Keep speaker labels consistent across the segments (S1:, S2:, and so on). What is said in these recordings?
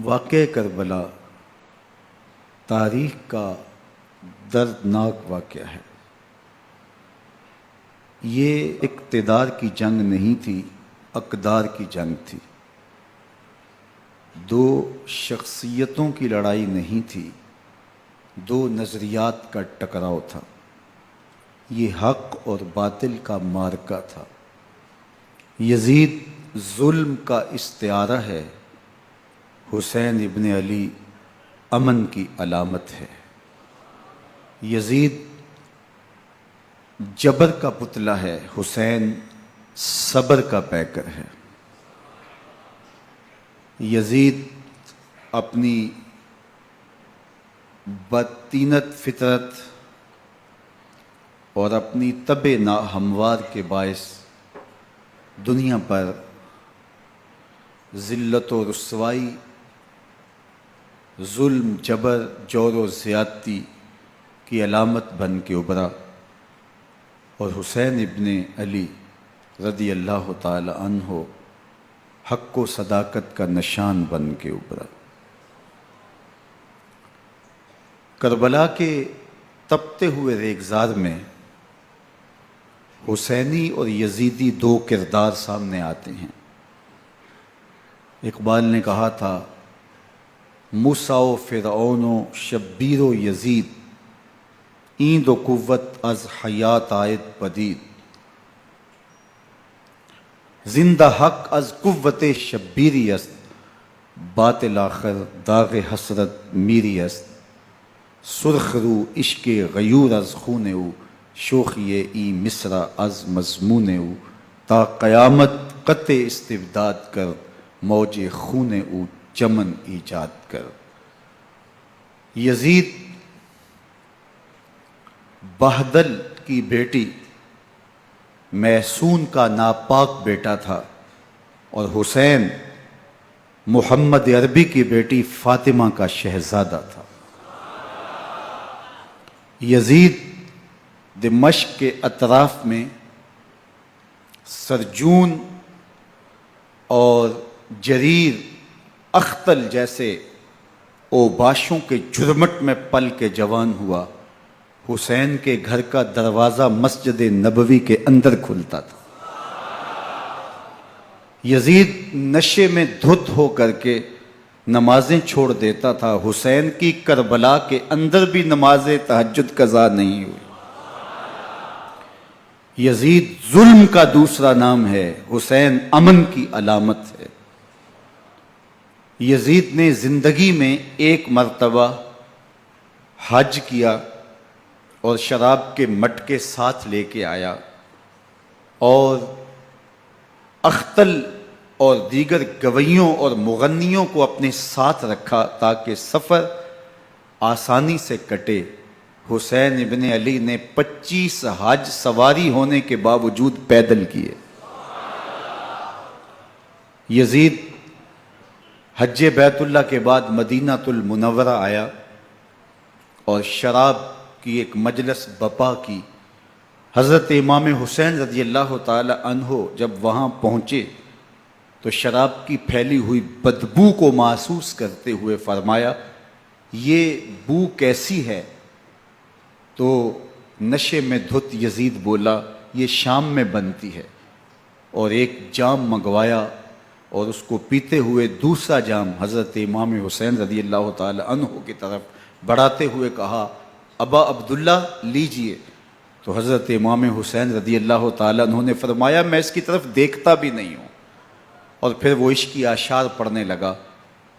S1: واقعہ کربلا تاریخ کا دردناک واقعہ ہے۔ یہ اقتدار کی جنگ نہیں تھی، اقدار کی جنگ تھی۔ دو شخصیتوں کی لڑائی نہیں تھی، دو نظریات کا ٹکراؤ تھا۔ یہ حق اور باطل کا معرکہ تھا۔ یزید ظلم کا استعارہ ہے، حسین ابن علی امن کی علامت ہے۔ یزید جبر کا پتلا ہے، حسین صبر کا پیکر ہے۔ یزید اپنی بدطینت فطرت اور اپنی طبع ناہموار کے باعث دنیا پر ذلت و رسوائی، ظلم، جبر، جور و زیادتی کی علامت بن کے ابھرا، اور حسین ابن علی رضی اللہ تعالی عنہ حق و صداقت کا نشان بن کے ابھرا۔ کربلا کے تپتے ہوئے ریگزار میں حسینی اور یزیدی دو کردار سامنے آتے ہیں۔ اقبال نے کہا تھا، موسیٰ و فرعون و شبیر و یزید، ایند و قوت از حیات آید پدید، زندہ حق از قوت شبیری است، باطل آخر داغ حسرت میری است، سرخ رو عشق غیور از خون او، شوخی این مصرع از مضمون او، تا قیامت قطع استبداد کر، موج خون او چمن ایجاد کر۔ یزید بہدل کی بیٹی محسون کا ناپاک بیٹا تھا، اور حسین محمد عربی کی بیٹی فاطمہ کا شہزادہ تھا۔ یزید دمشق کے اطراف میں سرجون اور جریر، اختل جیسے اوباشوں کے جرمٹ میں پل کے جوان ہوا۔ حسین کے گھر کا دروازہ مسجد نبوی کے اندر کھلتا تھا۔ یزید نشے میں دھت ہو کر کے نمازیں چھوڑ دیتا تھا۔ حسین کی کربلا کے اندر بھی نماز تہجد قضا نہیں ہوئی۔ یزید ظلم کا دوسرا نام ہے، حسین امن کی علامت ہے۔ یزید نے زندگی میں ایک مرتبہ حج کیا اور شراب کے مٹکے ساتھ لے کے آیا، اور اختل اور دیگر گویوں اور مغنیوں کو اپنے ساتھ رکھا تاکہ سفر آسانی سے کٹے۔ حسین ابن علی نے 25 حج سواری ہونے کے باوجود پیدل کیے۔ یزید حج بیت اللہ کے بعد مدینہ المنورہ آیا اور شراب کی ایک مجلس بپا کی۔ حضرت امام حسین رضی اللہ تعالی عنہ جب وہاں پہنچے تو شراب کی پھیلی ہوئی بدبو کو محسوس کرتے ہوئے فرمایا، یہ بو کیسی ہے؟ تو نشے میں دھت یزید بولا، یہ شام میں بنتی ہے، اور ایک جام منگوایا اور اس کو پیتے ہوئے دوسرا جام حضرت امام حسین رضی اللہ تعالی عنہ کی طرف بڑھاتے ہوئے کہا، ابا عبداللہ لیجئے۔ تو حضرت امام حسین رضی اللہ تعالی عنہ نے فرمایا، میں اس کی طرف دیکھتا بھی نہیں ہوں، اور پھر وہ عشقی اشعار پڑھنے لگا۔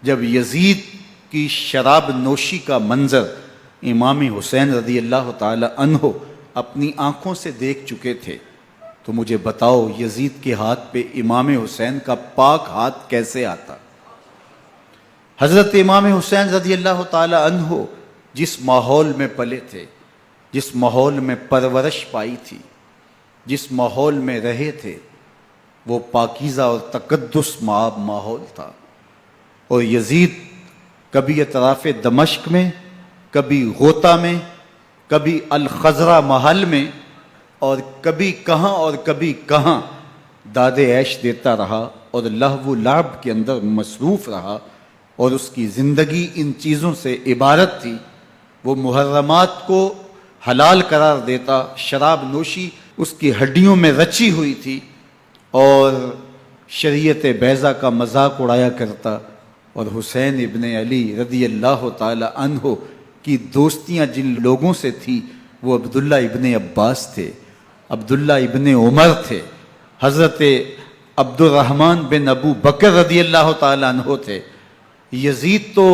S1: جب یزید کی شراب نوشی کا منظر امام حسین رضی اللہ تعالی عنہ اپنی آنکھوں سے دیکھ چکے تھے تو مجھے بتاؤ، یزید کے ہاتھ پہ امام حسین کا پاک ہاتھ کیسے آتا؟ حضرت امام حسین رضی اللہ تعالی عنہ جس ماحول میں پلے تھے، جس ماحول میں پرورش پائی تھی، جس ماحول میں رہے تھے، وہ پاکیزہ اور تقدس مآب ماحول تھا۔ اور یزید کبھی اطراف دمشق میں، کبھی غوطہ میں، کبھی الخضرہ محل میں، اور کبھی کہاں داد عیش دیتا رہا اور لہو و لعب کے اندر مصروف رہا۔ اور اس کی زندگی ان چیزوں سے عبارت تھی۔ وہ محرمات کو حلال قرار دیتا، شراب نوشی اس کی ہڈیوں میں رچی ہوئی تھی، اور شریعت بیضا کا مذاق اڑایا کرتا۔ اور حسین ابن علی رضی اللہ تعالی عنہ کی دوستیاں جن لوگوں سے تھی وہ عبداللہ ابن عباس تھے، عبداللہ ابن عمر تھے، حضرت عبد الرحمن بن ابو بکر رضی اللہ تعالی عنہ تھے۔ یزید تو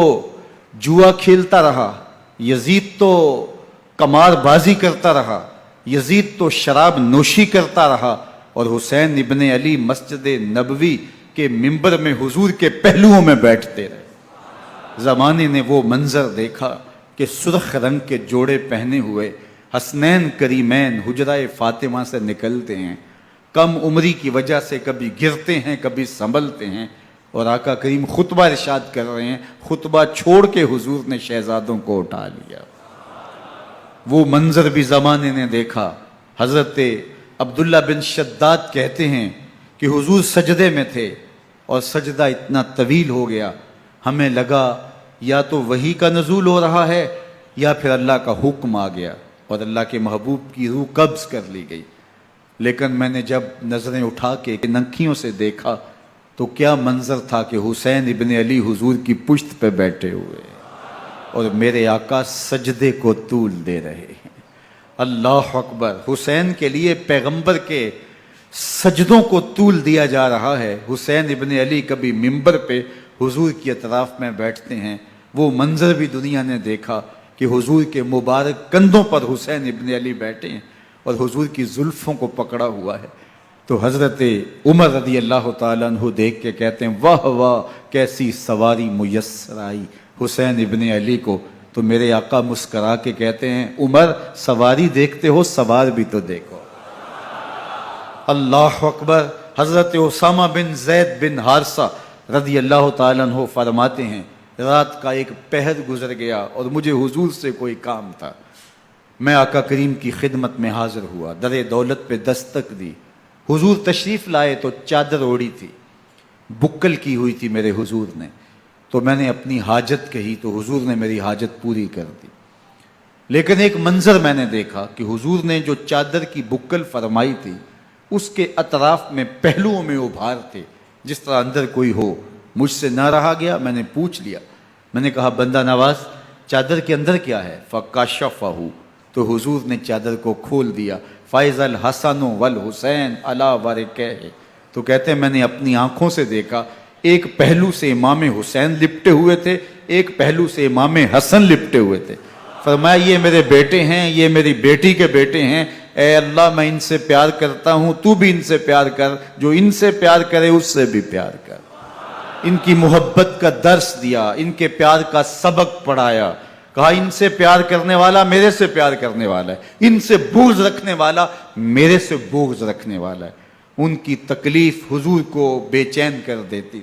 S1: جوا کھیلتا رہا، یزید تو قمار بازی کرتا رہا، یزید تو شراب نوشی کرتا رہا، اور حسین ابن علی مسجد نبوی کے ممبر میں حضور کے پہلوؤں میں بیٹھتے رہے۔ زمانے نے وہ منظر دیکھا کہ سرخ رنگ کے جوڑے پہنے ہوئے حسنین کریمین حجرہ فاطمہ سے نکلتے ہیں، کم عمری کی وجہ سے کبھی گرتے ہیں کبھی سنبھلتے ہیں، اور آقا کریم خطبہ ارشاد کر رہے ہیں، خطبہ چھوڑ کے حضور نے شہزادوں کو اٹھا لیا۔ وہ منظر بھی زمانے نے دیکھا۔ حضرت عبداللہ بن شداد کہتے ہیں کہ حضور سجدے میں تھے اور سجدہ اتنا طویل ہو گیا، ہمیں لگا یا تو وحی کا نزول ہو رہا ہے یا پھر اللہ کا حکم آ گیا اور اللہ کے محبوب کی روح قبض کر لی گئی۔ لیکن میں نے جب نظریں اٹھا کے ننکیوں سے دیکھا تو کیا منظر تھا کہ حسین ابن علی حضور کی پشت پہ بیٹھے ہوئے اور میرے آقا سجدے کو طول دے رہے ہیں۔ اللہ اکبر! حسین کے لیے پیغمبر کے سجدوں کو طول دیا جا رہا ہے۔ حسین ابن علی کبھی ممبر پہ حضور کی اطراف میں بیٹھتے ہیں، وہ منظر بھی دنیا نے دیکھا کہ حضور کے مبارک کندھوں پر حسین ابن علی بیٹھے ہیں اور حضور کی زلفوں کو پکڑا ہوا ہے۔ تو حضرت عمر رضی اللہ تعالیٰ عنہ دیکھ کے کہتے ہیں واہ واہ کیسی سواری میسر آئی حسین ابن علی کو۔ تو میرے آقا مسکرا کے کہتے ہیں عمر سواری دیکھتے ہو سوار بھی تو دیکھو۔ اللہ اکبر! حضرت اسامہ بن زید بن حارثہ رضی اللہ تعالیٰ عنہ فرماتے ہیں رات کا ایک پہر گزر گیا اور مجھے حضور سے کوئی کام تھا، میں آقا کریم کی خدمت میں حاضر ہوا، در دولت پہ دستک دی، حضور تشریف لائے تو چادر اوڑی تھی، بکل کی ہوئی تھی میرے حضور نے، تو میں نے اپنی حاجت کہی تو حضور نے میری حاجت پوری کر دی۔ لیکن ایک منظر میں نے دیکھا کہ حضور نے جو چادر کی بکل فرمائی تھی اس کے اطراف میں پہلوؤں میں ابھار تھے جس طرح اندر کوئی ہو۔ مجھ سے نہ رہا گیا، میں نے پوچھ لیا، میں نے کہا بندہ نواز چادر کے اندر کیا ہے؟ فَكَشَفَهُ، تو حضور نے چادر کو کھول دیا۔ فَإِذَا الْحَسَنُ وَالْحُسَيْنُ عَلَىٰ وَرِكَيْهِ، تو کہتے ہیں میں نے اپنی آنکھوں سے دیکھا، ایک پہلو سے امام حسین لپٹے ہوئے تھے، ایک پہلو سے امام حسن لپٹے ہوئے تھے۔ فرمایا یہ میرے بیٹے ہیں، یہ میری بیٹی کے بیٹے ہیں، اے اللہ میں ان سے پیار کرتا ہوں، تو بھی ان سے پیار کر، جو ان سے پیار کرے اس سے بھی پیار کر۔ ان کی محبت کا درس دیا، ان کے پیار کا سبق پڑھایا، کہا ان سے پیار کرنے والا میرے سے پیار کرنے والا ہے، ان سے بغض رکھنے والا میرے سے بغض رکھنے والا ہے۔ ان کی تکلیف حضور کو بے چین کر دیتی۔